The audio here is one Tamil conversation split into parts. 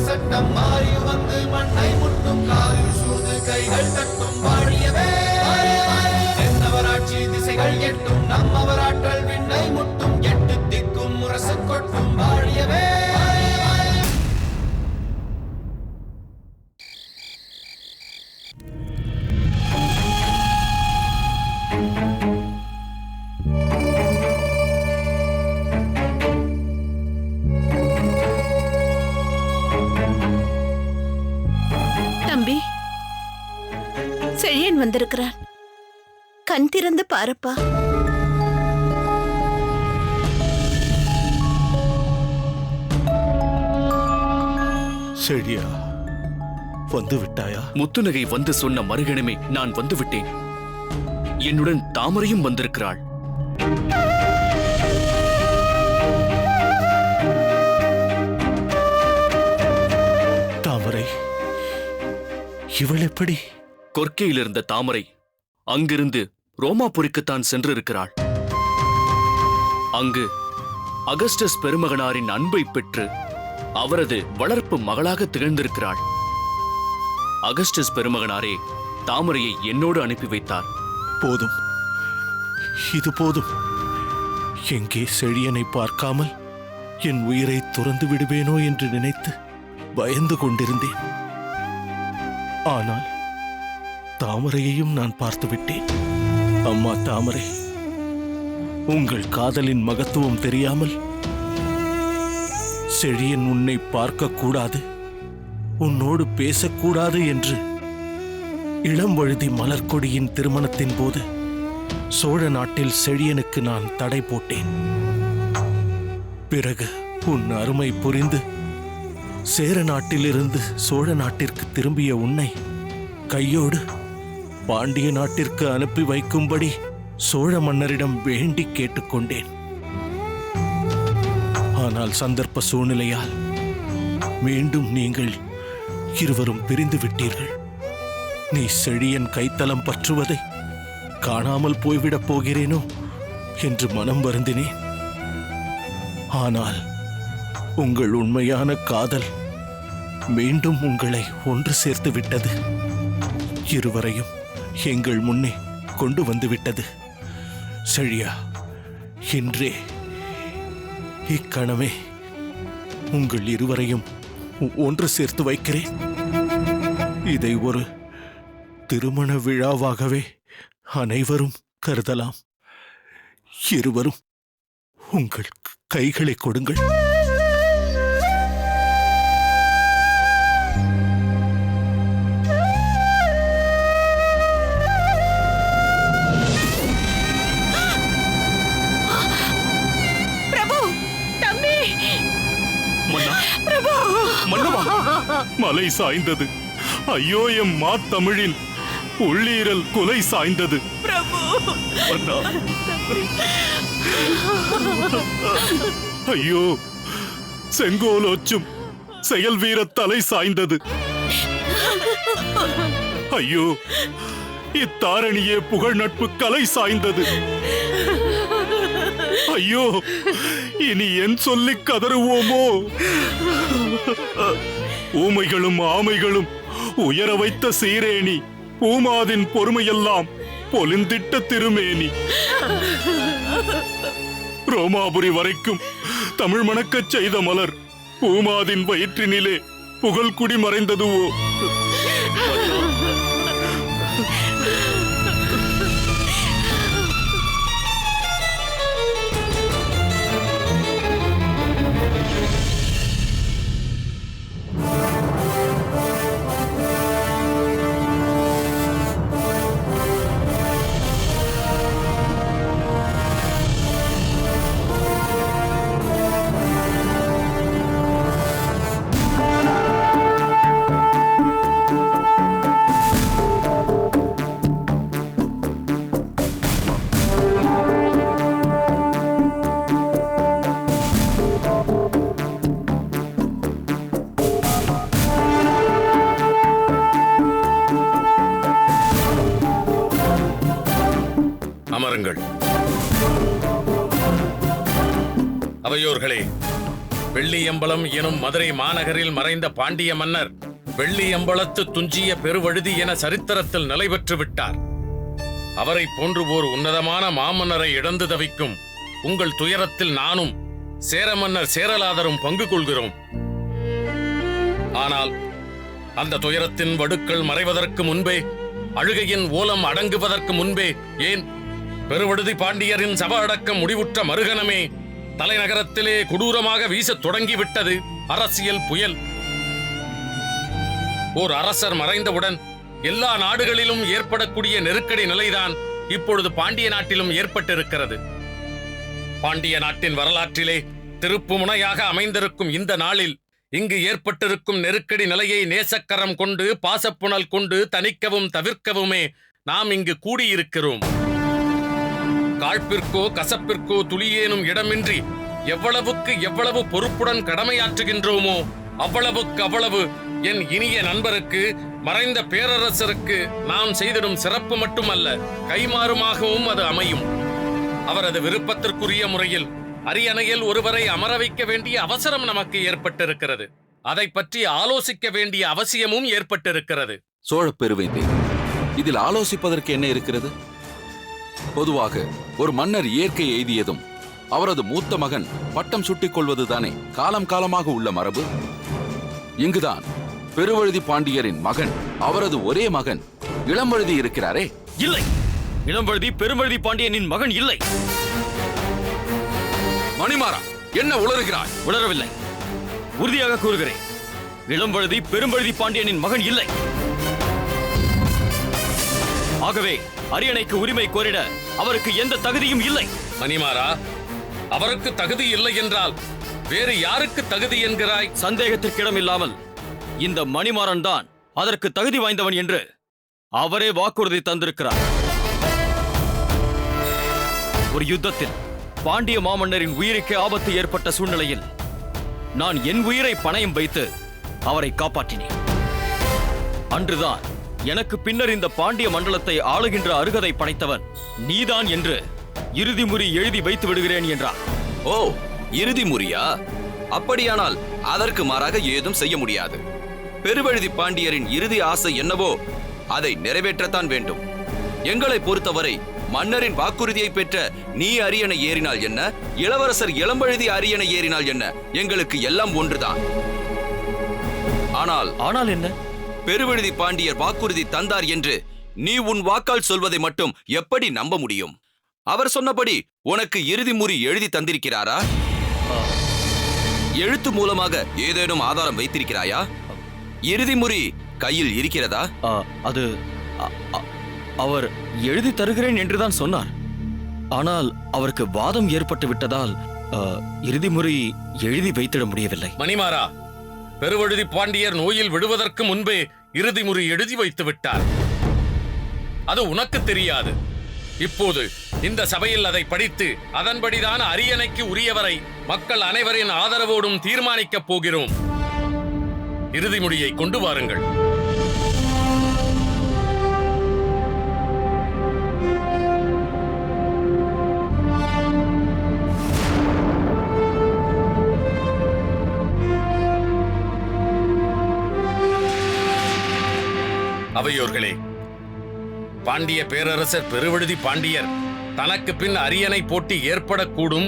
சட்டம் மாறி வந்து மண்ணை முட்டும் காலில் சூழ்ந்து கைகள் தட்டும் வாழியவே தென்னவராட்சி திசைகள் எட்டும் நம்மவராற்றல் விண்ணை முட்டும் எட்டு திக்கும் முரசு கொட்டும் வாழியவே. தம்பி, செழியன் வந்திருக்கிறான். கண் திறந்து பாருப்பா. செழியா, வந்து விட்டாயா? முத்துநகை வந்து சொன்ன மறுகணமே நான் வந்து விட்டேன். என்னுடன் தாமரையும் வந்திருக்கிறாள். தாமரை இவள் எப்படி? கொர்க்கையில் இருந்த தாமரை அங்கிருந்து ரோமாபுரிக்குத்தான் சென்றிருக்கிறாள். அங்கு அகஸ்டஸ் பெருமகனாரின் அன்பை பெற்று அவரது வளர்ப்பு மகளாக திகழ்ந்திருக்கிறாள். அகஸ்டஸ் பெருமகனாரே தாமரையை என்னோடு அனுப்பி வைத்தார். போதும், இது போதும். எங்கே செழியனை பார்க்காமல் என் உயிரை துறந்து விடுவேனோ என்று நினைத்து பயந்து கொண்டிருந்தேன். ஆனால் தாமரையையும் நான் பார்த்து விட்டேன். அம்மா தாமரை, உங்கள் காதலின் மகத்துவம் தெரியாமல் செழியன் உன்னை பார்க்க கூடாது, உன்னோடு பேசக்கூடாது என்று இளம்வழுதி மலர்கொடியின் திருமணத்தின் போது சோழ நாட்டில் செழியனுக்கு நான் தடை போட்டேன். பிறகு உன் அருமை புரிந்து சேர நாட்டிலிருந்து சோழ நாட்டிற்கு திரும்பிய உன்னை கையோடு பாண்டிய நாட்டிற்கு அனுப்பி வைக்கும்படி சோழ மன்னரிடம் வேண்டி கேட்டுக்கொண்டேன். ஆனால் சந்தர்ப்ப சூழ்நிலையால் மீண்டும் நீங்கள் இருவரும் பிரிந்து விட்டீர்கள். நீ செழியன் கைத்தலம் பற்றுவதை காணாமல் போய்விடப் போகிறேனோ என்று மனம் வருந்தினேன். ஆனால் உங்கள் உண்மையான காதல் மீண்டும் உங்களை ஒன்று சேர்த்து விட்டது. இருவரையும் எங்கள் முன்னே கொண்டு வந்து விட்டது. செழியா, இன்றே இக்கணமே உங்கள் இருவரையும் ஒன்று சேர்த்து வைக்கிறேன். இதை ஒரு திருமண விழாவாகவே அனைவரும் கருதலாம். இருவரும் உங்கள் கைகளை கொடுங்கள். மலை சாய்ந்தது. ஐயோ, எம் மா தமிழின் உள்ளீரல் குலை சாய்ந்தது. ஐயோ, செங்கோலோச்சும் செயல் வீர தலை சாய்ந்தது. ஐயோ, இத்தாரணியே புகழ் நட்பு கலை சாய்ந்தது. ஐயோ, இனி என் சொல்லி கதறுவோமோ? ஊமைகளும் ஆமைகளும் உயர வைத்த சீரேணி, பூமாதின் பொறுமையெல்லாம் பொலிந்திட்ட திருமேனி. ரோமாபுரி வரைக்கும் தமிழ் மணக்கச் செய்த மலர் பூமாதின் வயிற்றினிலே புகழ் குடி மறைந்ததுவோ? அமருங்கள். அவையோர்களே, வெள்ளியம்பலம் எனும் மதுரை மாநகரில் மறைந்த பாண்டிய மன்னர் வெள்ளியம்பலத்து துஞ்சிய பெருவழுதி என சரித்திரத்தில் நிலை பெற்று விட்டார். அவரை போன்று ஓர் உன்னதமான மாமன்னரை இழந்து தவிக்கும் உங்கள் துயரத்தில் நானும் சேர மன்னர் சேரலாதரும் பங்கு கொள்கிறோம். ஆனால் அந்த துயரத்தின் வடுக்கள் மறைவதற்கு முன்பே, அழுகையின் ஓலம் அடங்குவதற்கு முன்பே, ஏன் பெருவழுதி பாண்டியரின் சப அடக்கம் முடிவுற்ற மறுகணமே தலைநகரத்திலே கொடூரமாக வீசத் தொடங்கிவிட்டது அரசியல் புயல். ஓர் அரசர் மறைந்தவுடன் எல்லா நாடுகளிலும் ஏற்படக்கூடிய நெருக்கடி நிலைதான் இப்பொழுது பாண்டிய நாட்டிலும் ஏற்பட்டிருக்கிறது. பாண்டிய நாட்டின் வரலாற்றிலே திருப்பு முனையாக அமைந்திருக்கும் இந்த நாளில் இங்கு ஏற்பட்டிருக்கும் நெருக்கடி நிலையை நேசக்கரம் கொண்டு பாசப்புணல் கொண்டு தணிக்கவும் தவிர்க்கவுமே நாம் இங்கு கூடியிருக்கிறோம். காழ்ப்பிற்கோ கசப்பிற்கோ துளியேனும் இடமின்றி எவ்வளவுக்கு எவ்வளவு பொறுப்புடன் கடமையாற்றுகின்றோமோ அவ்வளவுக்கு அவ்வளவு என் இனிய நண்பருக்கு, மறைந்த பேரரசருக்கு நாம் செய்திடும் சிறப்பு மட்டுமல்ல, கைமாறுமாகவும் அது அமையும். அவரது விருப்பத்திற்குரிய முறையில் அரியணையில் ஒருவரை அமர வைக்க வேண்டிய அவசரம் நமக்கு ஏற்பட்டிருக்கிறது. அதை பற்றி ஆலோசிக்க வேண்டிய அவசியமும் ஏற்பட்டிருக்கிறது. சோழ பெருவேந்தே, இதில் ஆலோசிப்பதற்கு என்ன இருக்கிறது? பொதுவாக ஒரு மன்னர் இயற்கை எய்தியதும் அவரது மூத்த மகன் பட்டம் சுட்டிக் கொள்வதுதானே காலம் காலமாக உள்ள மரபு. இங்குதான் பெருவழுதி பாண்டியரின் மகன், அவரது ஒரே மகன் இளம்வழுதி இருக்கிறாரே. இல்லை, இளம்வழுதி பெருவழுதி பாண்டியனின் மகன் இல்லை. மணிமாறா, என்ன உளறுகிறாய்? உளரவில்லை, உறுதியாக கூறுகிறேன். இளம்வழுதி பெரும்பழுதி பாண்டியனின் மகன் இல்லை. ஆகவே அரியணைக்கு உரிமை கோரிட அவருக்கு எந்த தகுதியும் இல்லை. மணிமாறா, அவருக்கு தகுதி இல்லை என்றால் வேறு யாருக்கு தகுதி என்கிறாய்? சந்தேகத்திற்கிடம் இல்லாமல் இந்த மணிமாறன் தான் அதற்கு தகுதி வாய்ந்தவன் என்று அவரே வாக்குறுதி தந்திருக்கிறார். ஒரு யுத்தத்தில் பாண்டிய மாமன்னரின் உயிருக்கு ஆபத்து ஏற்பட்ட சூழ்நிலையில் நான் என் உயிரை பணயம் வைத்து அவரை காப்பாற்றினேன். அன்றுதான் எனக்கு பின்னர் இந்த பாண்டிய மண்டலத்தை ஆளுகின்ற அருகதை படைத்தவன் நீதான் என்று இறுதி முறி எழுதி வைத்து விடுகிறேன் என்றார். ஓ, இறுதி முறியா? அப்படியானால் அதற்கு மாறாக ஏதும் செய்ய முடியாது. பெருவழுதி பாண்டியரின் இறுதி ஆசை என்னவோ அதை நிறைவேற்றத்தான் வேண்டும். எங்களை பொறுத்தவரை மன்னரின் வாக்குறுதியை பெற்ற நீ அரியணை ஏறினால் என்ன, இளவரசர் இளம்பழுதி அரியணை ஏறினால் என்ன, எங்களுக்கு எல்லாம் ஒன்றுதான். ஆனால் என்ன? பெருவழுதி பாண்டியர் வாக்குறுதி தந்தார் என்று நீ உன் வாக்கால் சொல்வதை மட்டும் எப்படி நம்ப முடியும்? அவர் சொன்னபடி உனக்கு இறுதி முறி எழுதி தந்திருக்கிறாரா? எழுத்து மூலமாக ஏதேனும் ஆதாரம் வைத்திருக்கிறாயா? இறுதி முறி கையில் இருக்கிறதா? அது அவர் எழுதி தருகிறேன் என்றுதான் சொன்னார். ஆனால் அவருக்கு வாதம் ஏற்பட்டு விட்டதால் இறுதி முறை எழுதி வைத்திட முடியவில்லை. மணிமாறா, பெருவழுதி பாண்டியர் நோயில் விடுவதற்கு முன்பே இறுதி முறை எழுதி வைத்து விட்டார். அது உனக்கு தெரியாது. இப்போது இந்த சபையில் அதை படித்து அதன்படிதான் அரியணைக்கு உரியவரை மக்கள் அனைவரின் ஆதரவோடும் தீர்மானிக்கப் போகிறோம். இறுதி முடியை கொண்டு வாருங்கள். அவையோர்களே, பாண்டிய பேரரசர் பெருவழுதி பாண்டியர் தனக்கு பின் அரியணை போட்டி ஏற்படக்கூடும்,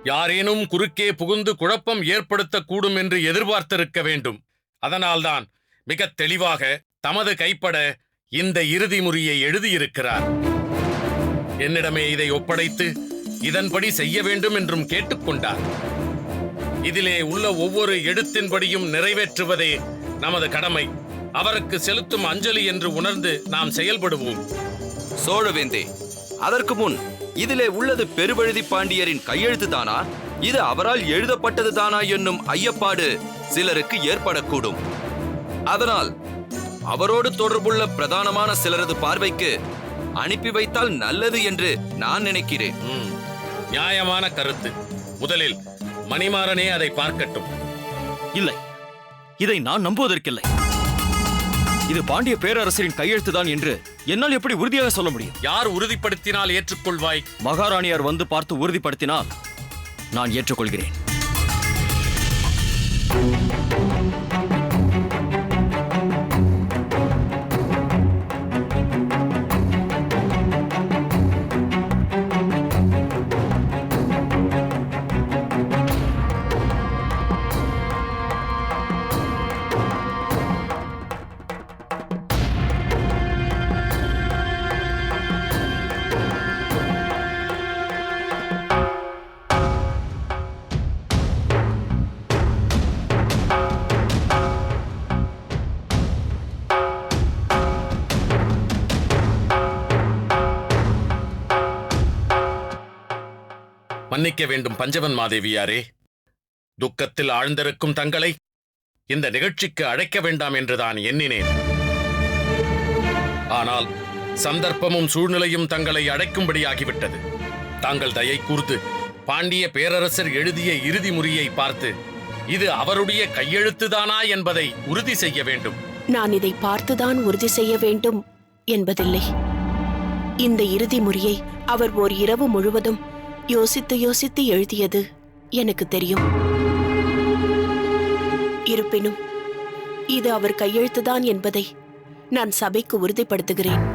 யாரேனும் குறுக்கே புகுந்து குழப்பம் ஏற்படுத்தக்கூடும் என்று எதிர்பார்த்திருக்க வேண்டும். அதனால்தான் மிக தெளிவாக தமது கைப்பட இந்த இறுதி முறியை எழுதியிருக்கிறார். என்னிடமே இதை ஒப்படைத்து இதன்படி செய்ய வேண்டும் என்றும் கேட்டுக்கொண்டார். இதிலே உள்ள ஒவ்வொரு எழுத்தின்படியும் நிறைவேற்றுவதே நமது கடமை. அவருக்கு செலுத்தும் அஞ்சலி என்று உணர்ந்து நாம் செயல்படுவோம். சோழவேந்தே, அதற்கு முன் இதிலே உள்ளது பெருவழுதி பாண்டியரின் கையெழுத்து தானா, இது அவரால் எழுதப்பட்டது தானா என்னும் ஐயப்பாடு சிலருக்கு ஏற்படக்கூடும். அதனால் அவரோடு தொடர்புள்ள பிரதானமான சிலரது பார்வைக்கு அனுப்பி வைத்தால் நல்லது என்று நான் நினைக்கிறேன். நியாயமான கருத்து. முதலில் மணிமாறனே அதை பார்க்கட்டும். இல்லை, இதை நான் நம்புவதற்கில்லை. இது பாண்டிய பேரரசரின் கையெழுத்துதான் என்று என்னால் எப்படி உறுதியாக சொல்ல முடியும்? யார் உறுதிப்படுத்தினால் ஏற்றுக்கொள்வாய்? மகாராணியார் வந்து பார்த்து உறுதிப்படுத்தினால் நான் ஏற்றுக்கொள்கிறேன். மன்னிக்க வேண்டும் பஞ்சவன் மாதேவியாரே. துக்கத்தில் ஆழ்ந்திருக்கும் தங்களை இந்த நிகழ்ச்சிக்கு அழைக்க வேண்டாம் என்றுதான் எண்ணினேன். ஆனால் சந்தர்ப்பமும் சூழ்நிலையும் தங்களை அழைக்கும்படியாகிவிட்டது. தாங்கள் தயை கூர்ந்து பாண்டிய பேரரசர் எழுதிய இறுதி முறையை பார்த்து இது அவருடைய கையெழுத்துதானா என்பதை உறுதி செய்ய வேண்டும். நான் இதை பார்த்துதான் உறுதி செய்ய வேண்டும் என்பதில்லை. இந்த இறுதி முறையை அவர் ஓர் இரவு முழுவதும் யோசித்து யோசித்து எழுதியது எனக்கு தெரியும். இருப்பினும் இது அவர் கையெழுத்துதான் என்பதை நான் சபைக்கு உறுதிப்படுத்துகிறேன்.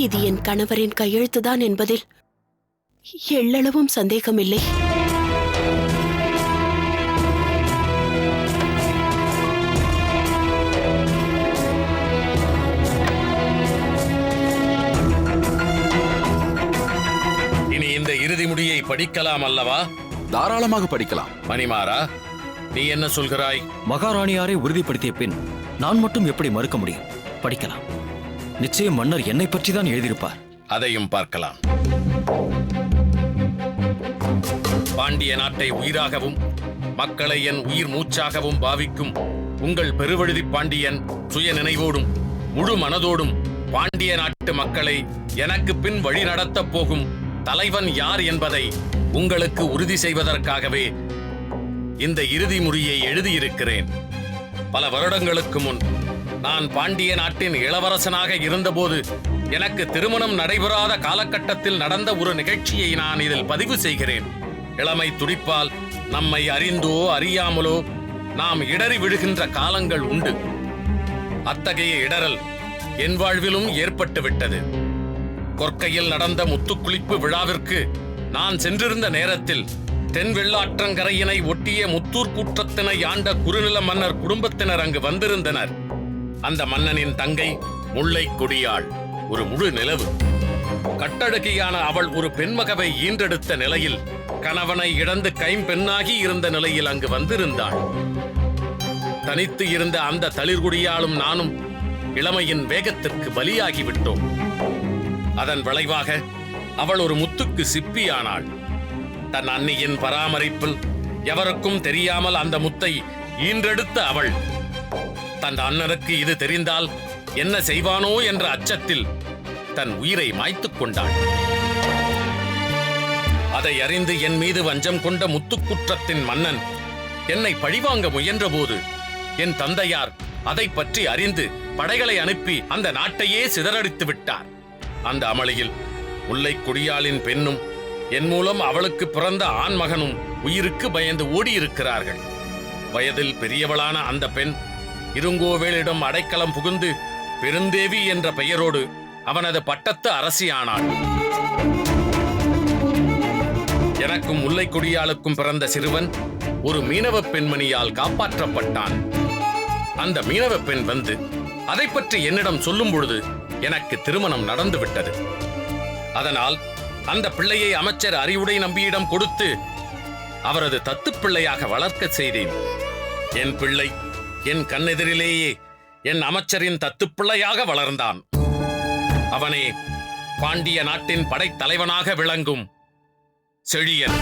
இது என் கணவரின் கையெழுத்துதான் என்பதில் எள்ளளவும் சந்தேகமில்லை. இனி இந்த இறுதி முடியை படிக்கலாம் அல்லவா? தாராளமாக படிக்கலாம். மணிமாறா, நீ என்ன சொல்கிறாய்? மகாராணியாரை உறுதிப்படுத்திய பின் நான் மட்டும் எப்படி மறுக்க முடியும்? படிக்கலாம். நிச்சயம் மன்னர் என்னை பற்றி தான் எழுதியிருப்பார். அதையும் பார்க்கலாம். பாண்டிய நாட்டை உயிராகவும் மக்களை என் உயிர் மூச்சாகவும் பாவிக்கும் உங்கள் பெருவழுதி பாண்டியன் சுய நினைவோடும் முழு மனதோடும் பாண்டிய நாட்டு மக்களை எனக்கு பின் வழி நடத்தப் போகும் தலைவன் யார் என்பதை உங்களுக்கு உறுதி செய்வதற்காகவே இந்த இறுதி முறையை எழுதியிருக்கிறேன். பல வருடங்களுக்கு முன் நான் பாண்டிய நாட்டின் இளவரசனாக இருந்தபோது எனக்கு திருமணம் நடைபெறாத காலகட்டத்தில் நடந்த ஒரு நிகழ்ச்சியை நான் இதில் பதிவு செய்கிறேன். இளமை துடிப்பால் நம்மை அறிந்தோ அறியாமலோ நாம் இடறி விழுகின்ற காலங்கள் உண்டு. அத்தகைய இடறல் என் வாழ்விலும் ஏற்பட்டுவிட்டது. கொற்கையில் நடந்த முத்துக்குளிப்பு விழாவிற்கு நான் சென்றிருந்த நேரத்தில் தென் வெள்ளாற்றங்கரையினை ஒட்டிய முத்தூர் கூற்றத்தினை ஆண்ட குறுநில மன்னர் குடும்பத்தினர் அங்கு வந்திருந்தனர். அந்த மன்னனின் தங்கை முல்லை கொடியாள் ஒரு முழு நிலவு. கட்டழகியான அவள் ஒரு பெண்மகவை ஈன்றெடுத்த நிலையில் கணவனை இழந்து கைம்பெண்ணாகி இருந்த நிலையில் அங்கு வந்திருந்தாள். தனித்து இருந்த அந்த தளிர்குடியாலும் நானும் இளமையின் வேகத்திற்கு பலியாகிவிட்டோம். அதன் விளைவாக அவள் ஒரு முத்துக்கு சிப்பியானாள். தன் அன்னியின் பராமரிப்பில் எவருக்கும் தெரியாமல் அந்த முத்தை ஈன்றெடுத்த அவள் தன் அண்ணனுக்கு இது தெரிந்தால் என்ன செய்வானோ என்ற அச்சத்தில் தன் உயிரை மாய்த்துக் கொண்டாள். அதை அறிந்து என் மீது வஞ்சம் கொண்ட முத்துக்குற்றத்தின் மன்னன் என்னை பழிவாங்க முயன்றபோது என் தந்தையார் அதை பற்றி அறிந்து படைகளை அனுப்பி அந்த நாட்டையே சிதறடித்து விட்டார். அந்த அமளியில் முல்லை கொடியாளின் பெண்ணும் என் மூலம் அவளுக்கு பிறந்த ஆண் மகனும் உயிருக்கு பயந்து ஓடியிருக்கிறார்கள். வயதில் பெரியவளான அந்த பெண் இருங்கோவேளிடம் அடைக்கலம் புகுந்து பெருந்தேவி என்ற பெயரோடு அவனது பட்டத்து அரசியானாள். எனக்கும் முல்லை கொடியாளுக்கும் பிறந்த சிறுவன் ஒரு மீனவ பெண்மணியால் காப்பாற்றப்பட்டான். அந்த மீனவ பெண் வந்து அதை பற்றி என்னிடம் சொல்லும் பொழுது எனக்கு திருமணம் நடந்துவிட்டது. அதனால் அந்த பிள்ளையை அமைச்சர் அறிவுடை நம்பியிடம் கொடுத்து அவரது தத்து பிள்ளையாக வளர்க்க செய்தேன். என் பிள்ளை என் கண்ணெதிரிலேயே என் அமைச்சரின் தத்துப்பிள்ளையாக வளர்ந்தான். அவனே பாண்டிய நாட்டின் படைத்தலைவனாக விளங்கும் செழியன்.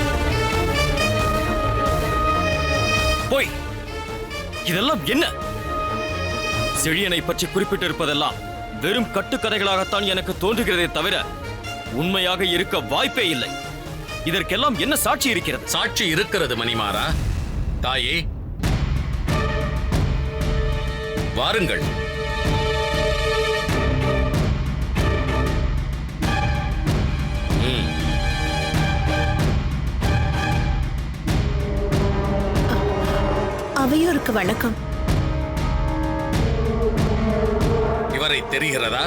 போய் இதெல்லாம் என்ன? செழியனை பற்றி குறிப்பிட்டிருப்பதெல்லாம் வெறும் கட்டுக்கதைகளாகத்தான் எனக்கு தோன்றுகிறதே தவிர உண்மையாக இருக்க வாய்ப்பே இல்லை. இதற்கெல்லாம் என்ன சாட்சி இருக்கிறது? சாட்சி இருக்கிறது மணிமாறா. தாயே, வாருங்கள். அவையோருக்கு வணக்கம். இவரை தெரிகிறதா?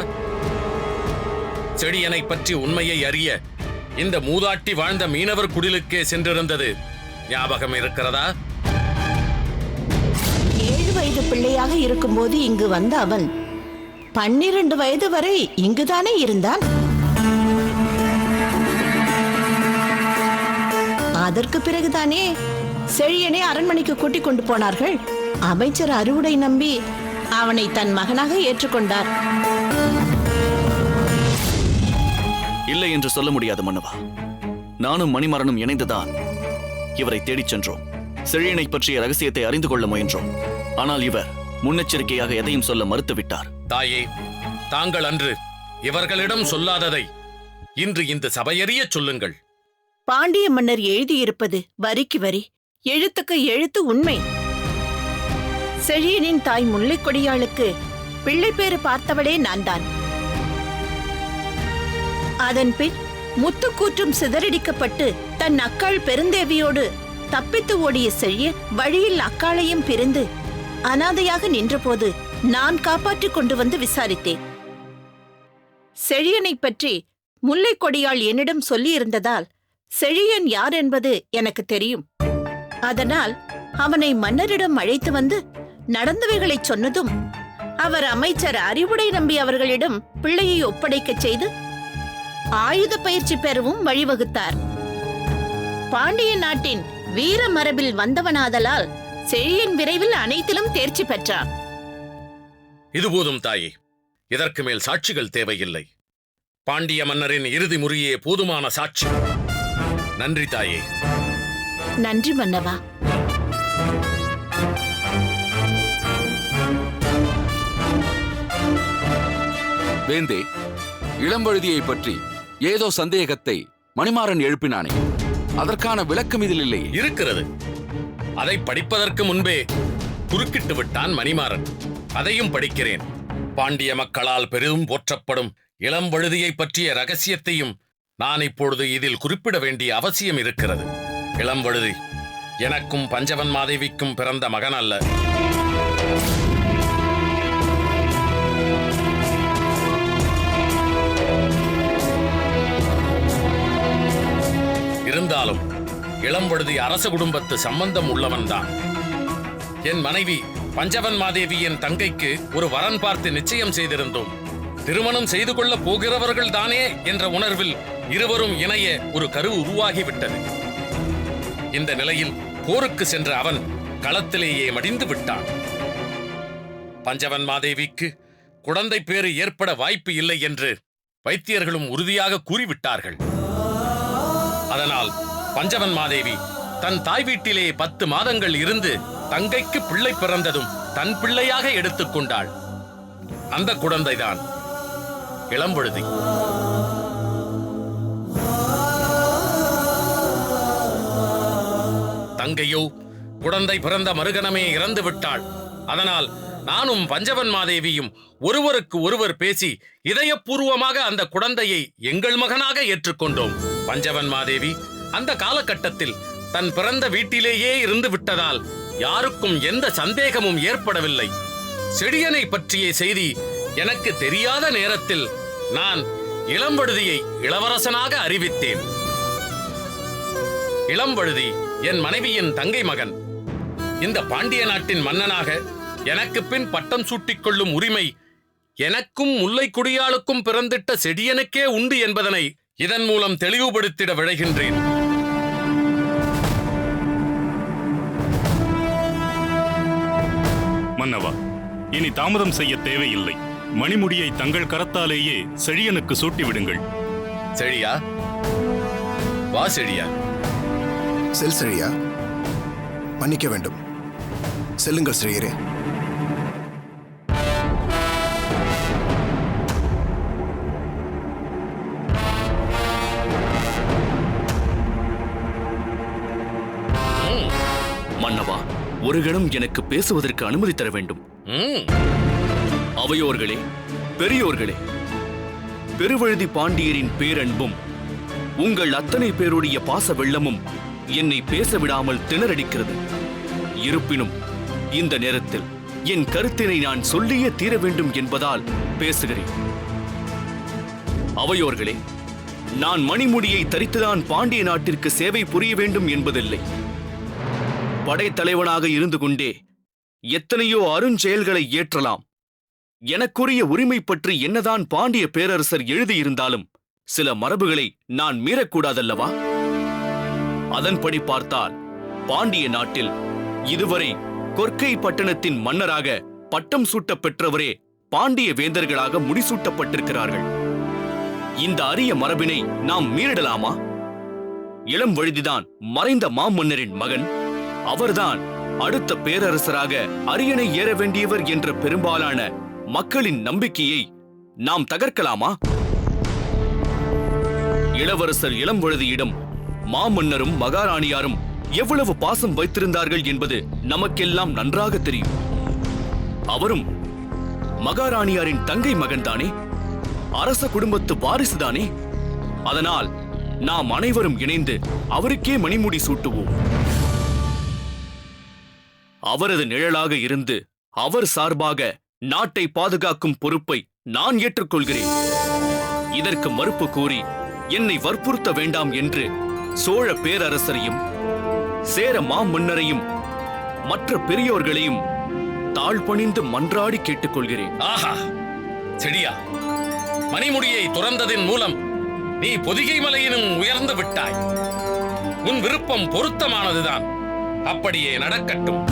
செடியனை பற்றி உண்மையை அறிய இந்த மூதாட்டி வாழ்ந்த மீனவர் குடிலுக்கே சென்றிருந்தது ஞாபகம் இருக்கிறதா? 7 வயது பிள்ளையாக இருக்கும்போது இங்கு வந்த அவன் 12 வயது வரை இங்குதானே இருந்தான். அதற்கு பிறகுதானே செழியனை அரண்மனைக்கு கூட்டிக் கொண்டு போனார்கள். அமைச்சர் அறுவடை நம்பி அவனை தன் மகனாக ஏற்றுக்கொண்டார். இல்லை என்று சொல்ல முடியாது மன்னவா. நானும் மணிமாறனும் இணைந்துதான் இவரை தேடிச் சென்றோம். செழியனை பற்றிய ரகசியத்தை அறிந்து கொள்ள முயன்றோம். ஆனால் இவர் முன்னெச்சரிக்கையாக எதையும் சொல்ல மறுத்துவிட்டார். தாயே, தாங்கள் அன்று இவர்களிடம் சொல்லாததை இன்று இந்த சபையறிய சொல்லுங்கள். பாண்டிய மன்னர் எழுதியிருப்பது வரிக்கு வரி, எழுத்துக்கு எழுத்து உண்மை. செழியனின் தாய் முல்லைக்கொடியாளுக்கு பிள்ளை பேறு பார்த்தவளே நான் தான். அதன்பின் முத்துக்கூற்றும் சிதறடிக்கப்பட்டு தன் அக்காள் பெருந்தேவியோடு தப்பித்து ஓடிய செழியன் வழியில் அக்காளையும் பிரிந்து அனாதையாக நின்றபோது நான் காப்பாற்றிக் கொண்டு வந்து விசாரித்தேன். செழியனை பற்றி முல்லைக்கொடியாள் என்னிடம் சொல்லியிருந்ததால் செழியன் யார் என்பது எனக்கு தெரியும். அதனால் அவனை மன்னரிடம் அழைத்து வந்து நடந்தவைகளைச் சொன்னதும் அவர் அமைச்சர் அறிவுடை நம்பி அவர்களிடம் பிள்ளையை ஒப்படைக்கச் செய்து ஆயுத பயிற்சி பெறவும் வழிவகுத்தார். பாண்டிய நாட்டின் வீர மரபில் வந்தவனாதலால் செழியன் விரைவில் அனைத்திலும் தேர்ச்சி பெற்றான். இது போதும் தாயே, இதற்கு மேல் சாட்சிகள் தேவையில்லை. பாண்டிய மன்னரின் இறுதி முறையே போதுமான சாட்சி. நன்றி தாயே. நன்றி மன்னவா. வேந்தே, இளம்பழுதியை பற்றி ஏதோ சந்தேகத்தை மணிமாறன் எழுப்பினானே, அதற்கான விளக்கம் இதில் இல்லையே. இருக்கிறது. அதை படிப்பதற்கு முன்பே குறுக்கிட்டு விட்டான் மணிமாறன். அதையும் படிக்கிறேன். பாண்டிய மக்களால் பெரிதும் போற்றப்படும் இளம்பழுதியை பற்றிய ரகசியத்தையும் நான் இப்பொழுது இதில் குறிப்பிட வேண்டிய அவசியம் இருக்கிறது. இளம்பழுதி எனக்கும் பஞ்சவன் மாதேவிக்கும் பிறந்த மகன் அல்ல. இருந்தாலும் இளம்பழுதி அரச குடும்பத்து சம்பந்தம் உள்ளவன்தான். என் மனைவி பஞ்சவன் மாதேவியின் தங்கைக்கு ஒரு வரன் பார்த்து நிச்சயம் செய்திருந்தோம். திருமணம் செய்து கொள்ளப் போகிறவர்கள் தானே என்ற உணர்வில் இருவரும் இணைய ஒரு கரு உருவாகிவிட்டது. இந்த நிலையில் போருக்கு சென்ற அவன் களத்திலேயே மடிந்து விட்டான். பஞ்சவன் மாதேவிக்கு குழந்தை பேறு ஏற்பட வாய்ப்பு இல்லை என்று வைத்தியர்களும் உறுதியாக கூறிவிட்டார்கள். அதனால் பஞ்சவன் மாதேவி தன் தாய் வீட்டிலே 10 மாதங்கள் இருந்து தங்கைக்கு பிள்ளை பிறந்ததும் தன் பிள்ளையாக எடுத்துக்கொண்டாள். அந்த குழந்தைதான் இளம்பழுதி. தங்கையோ குழந்தை பிறந்த மறுகணமே இறந்து விட்டாள். அதனால் நானும் பஞ்சவன் மாதேவியும் ஒருவருக்கு ஒருவர் பேசி இதயபூர்வமாக அந்த குழந்தையை எங்கள் மகனாக ஏற்றுக்கொண்டோம். பஞ்சவன் மாதேவி அந்த காலகட்டத்தில் தன் பிறந்த வீட்டிலேயே இருந்து விட்டதால் யாருக்கும் எந்த சந்தேகமும் ஏற்படவில்லை. செடியனை பற்றிய செய்தி எனக்கு தெரியாத நேரத்தில் நான் இளம்பழுதியை இளவரசனாக அறிவித்தேன். இளம்பழுதி என் மனைவியின் தங்கை மகன். இந்த பாண்டிய நாட்டின் மன்னனாக எனக்கு பின் பட்டம் சூட்டிக் கொள்ளும் உரிமை எனக்கும் முல்லைக்கொடியாளுக்கும் பிறந்திட்ட செடியனுக்கே உண்டு என்பதனை இதன் மூலம் தெளிவுபடுத்திட விழைகின்றேன். மன்னவா, இனி தாமதம் செய்ய தேவையில்லை. மணிமுடியை தங்கள் கரத்தாலேயே செழியனுக்கு சூட்டிவிடுங்கள். செழியா, வா செழியா. செல் செழியா, மன்னிக்க வேண்டும். செல்லுங்கள் செழியரே. மன்னவா, ஒரு கணம் எனக்கு பேசுவதற்கு அனுமதி தர வேண்டும். அவையோர்களே, பெரியோர்களே, பெருவழுதி பாண்டியரின் பேரன்பும் உங்கள் அத்தனை பேருடைய பாச வெள்ளமும் என்னை பேச விடாமல் திணறடிக்கிறது. இருப்பினும் இந்த நேரத்தில் என் கருத்தினை நான் சொல்லியே தீர வேண்டும் என்பதால் பேசுகிறேன். அவையோர்களே, நான் மணிமுடியை தரித்துதான் பாண்டிய நாட்டிற்கு சேவை புரிய வேண்டும் என்பதில்லை. படைத்தலைவனாக இருந்து கொண்டே எத்தனையோ அருஞ்செயல்களை ஏற்றலாம். எனக்குரிய உரிமை பற்றி என்னதான் பாண்டிய பேரரசர் எழுதியிருந்தாலும் சில மரபுகளை நான் மீறக்கூடாதல்லவா? அதன்படி பார்த்தால் பாண்டிய நாட்டில் இதுவரை கொற்கை பட்டணத்தின் மன்னராக பட்டம் சூட்ட பெற்றவரே பாண்டிய வேந்தர்களாக முடிசூட்டப்பட்டிருக்கிறார்கள். இந்த அரிய மரபினை நாம் மீறிடலாமா? இளம் வழுதிதான் மறைந்த மாமன்னரின் மகன். அவர்தான் அடுத்த பேரரசராக அரியணை ஏற வேண்டியவர் என்ற பெரும்பாலான மக்களின் நம்பிக்கையை நாம் தகர்க்கலாமா? இளவரசர் இளம்வழுதியிடம் மாமன்னரும் மகாராணியாரும் எவ்வளவு பாசம் வைத்திருந்தார்கள் என்பது நமக்கெல்லாம் நன்றாக தெரியும். அவரும் மகாராணியாரின் தங்கை மகன்தானே, அரச குடும்பத்து வாரிசுதானே. அதனால் நாம் அனைவரும் இணைந்து அவருக்கே மணிமுடி சூட்டுவோம். அவரது நிழலாக இருந்து அவர் சார்பாக நாட்டை பாதுகாக்கும் பொறுப்பை நான் ஏற்றுக்கொள்கிறேன். இதற்கு மறுப்பு கூறி என்னை வற்புறுத்த வேண்டாம் என்று சோழ பேரரசரையும் சேர மாமன்னரையும் மற்ற பெரியோர்களையும் தாழ்பணிந்து மன்றாடி கேட்டுக்கொள்கிறேன். ஆஹா, செடியா, மணிமுடியை துறந்ததின் மூலம் நீ பொதிகை மலையினும் உயர்ந்து விட்டாய். உன் விருப்பம் பொருத்தமானதுதான். அப்படியே நடக்கட்டும்.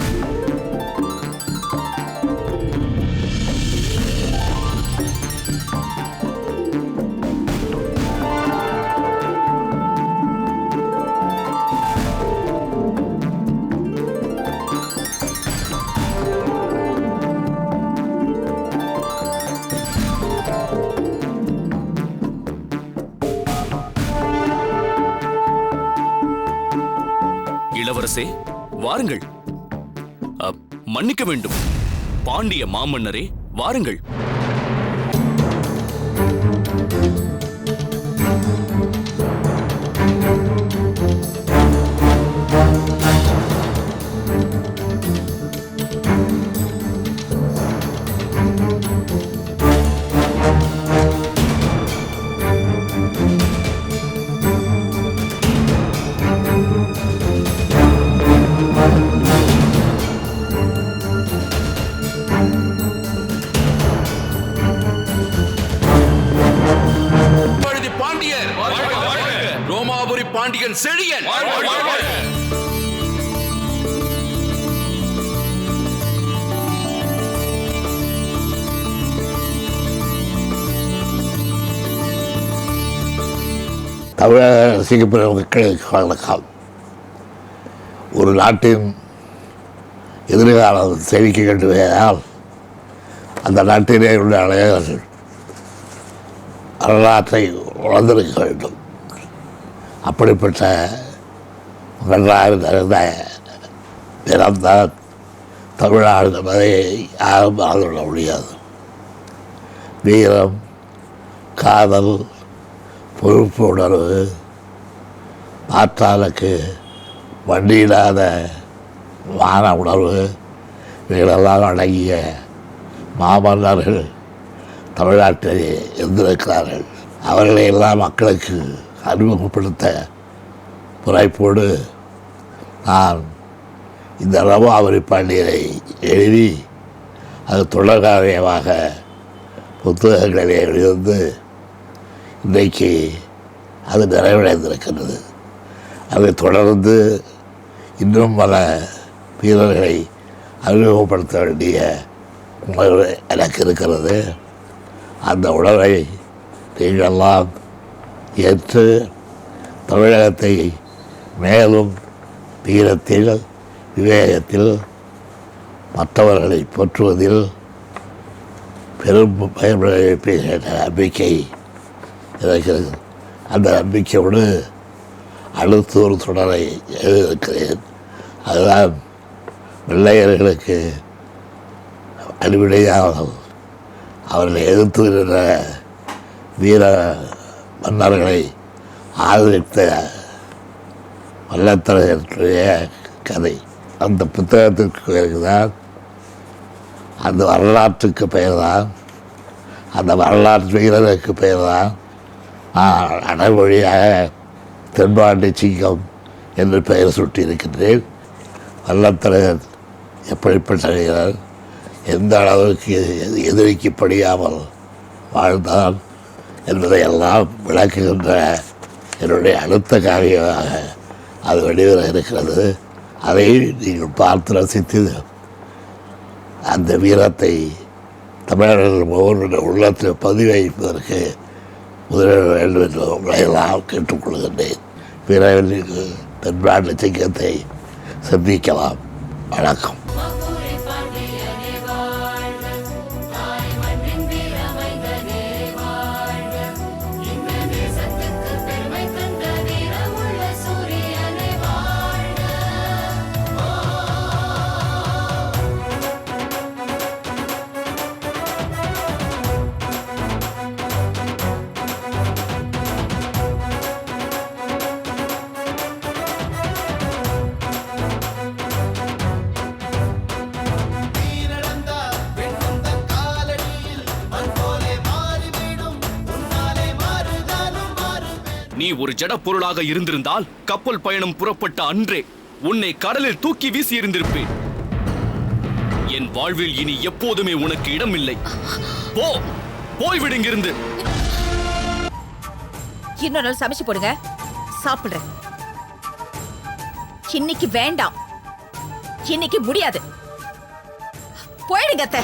இளவரசே, வாருங்கள். மன்னிக்க வேண்டும் பாண்டிய மாமன்னரே, வாருங்கள். ரோமாபுரி பாண்டியன் செழியன். தமிழக சிங்கப்பூர் மக்களுக்கு வணக்கம். ஒரு நாட்டின் எதிர்காலம் செழிக்க வேண்டுமானால் அந்த நாட்டிலே உள்ள அனைவர்கள் வரலாற்றை உணர்ந்திருக்க வேண்டும். அப்படிப்பட்ட வரலாறு நிறைந்த தினம்தான் தமிழ்நாடு என்பதை யாரும் மறந்துவிட முடியாது. வீரம், காதல், பொறுப்பு உணர்வு, மாற்றாளுக்கு வண்டியில்லாத மான உணர்வு, இவைகளெல்லாம் அடங்கிய மாமன்னர்கள் தமிழ்நாட்டில் இருந்திருக்கிறார்கள். அவர்களை எல்லாம் மக்களுக்கு அறிமுகப்படுத்த முறைப்போடு நான் இந்த ரோமாபுரி பாண்டியரை எழுதி அது தொடர்காரியமாக புத்தகங்களிலே எழுந்து இன்றைக்கு அது நிறைவடைந்திருக்கிறது. அதை தொடர்ந்து இன்னும் பல வீரர்களை அறிமுகப்படுத்த வேண்டிய உணர்வு எனக்கு இருக்கிறது. அந்த உணர்வை நீங்களெல்லாம் ஏற்று தமிழகத்தை மேலும் வீரத்தில், விவேகத்தில், மற்றவர்களை போற்றுவதில் பெரும் பயன்படுத்த நம்பிக்கை இருக்கிறது. அந்த நம்பிக்கையோடு அடுத்த ஒரு தொடரை எழுதியிருக்கிறேன். அதுதான் வெள்ளையர்களுக்கு அடிப்படையாமல் அவர்களை எதிர்த்து நின்ற வீர மன்னர்களை ஆதரித்த வல்லத்தரையருடைய கதை. அந்த புத்தகத்திற்கு பிறகுதான் அந்த வரலாற்றுக்கு பெயர்தான், அந்த வரலாற்று வீரருக்கு பெயர்தான் நான் அடைமொழியாக தென்பாண்டி சிங்கம் என்று பெயர் சூட்டியிருக்கின்றேன். வல்லத்தரையர் எப்படிப்பட்ட வீரர், எந்த அளவுக்கு எதிரிக்கு படியாமல் வாழ்ந்தான் என்பதையெல்லாம் விளக்குகின்ற என்னுடைய அடுத்த காவியமாக அது வெளிவர இருக்கிறது. அதை நீங்கள் பார்த்து ரசித்து அந்த வீரத்தை தமிழர்கள் ஒவ்வொரு உள்ளத்தில் பதிவைப்பதற்கு முதலிட வேண்டும் என்று உங்களையெல்லாம் கேட்டுக்கொள்கின்றேன். பிறகு தென்பாண்டி சிங்கத்தை சந்திக்கலாம். வணக்கம். நீ ஒரு ஜட பொருளாக இருந்திருந்தால் கப்பல் பயணம் புறப்பட்ட அன்றே உன்னை கடலில் தூக்கி வீசி இருந்திருப்பேன். என் வாழ்வில் இனி எப்போதுமே உனக்கு இடமில்லை. போ, போய்விடுங்கிருந்து. இன்னொரு நாள் சமைச்சு போடுங்க, சாப்பிடுறேன். இன்னைக்கு வேண்டாம், இன்னைக்கு முடியாது. போயிடுங்க அத்தை.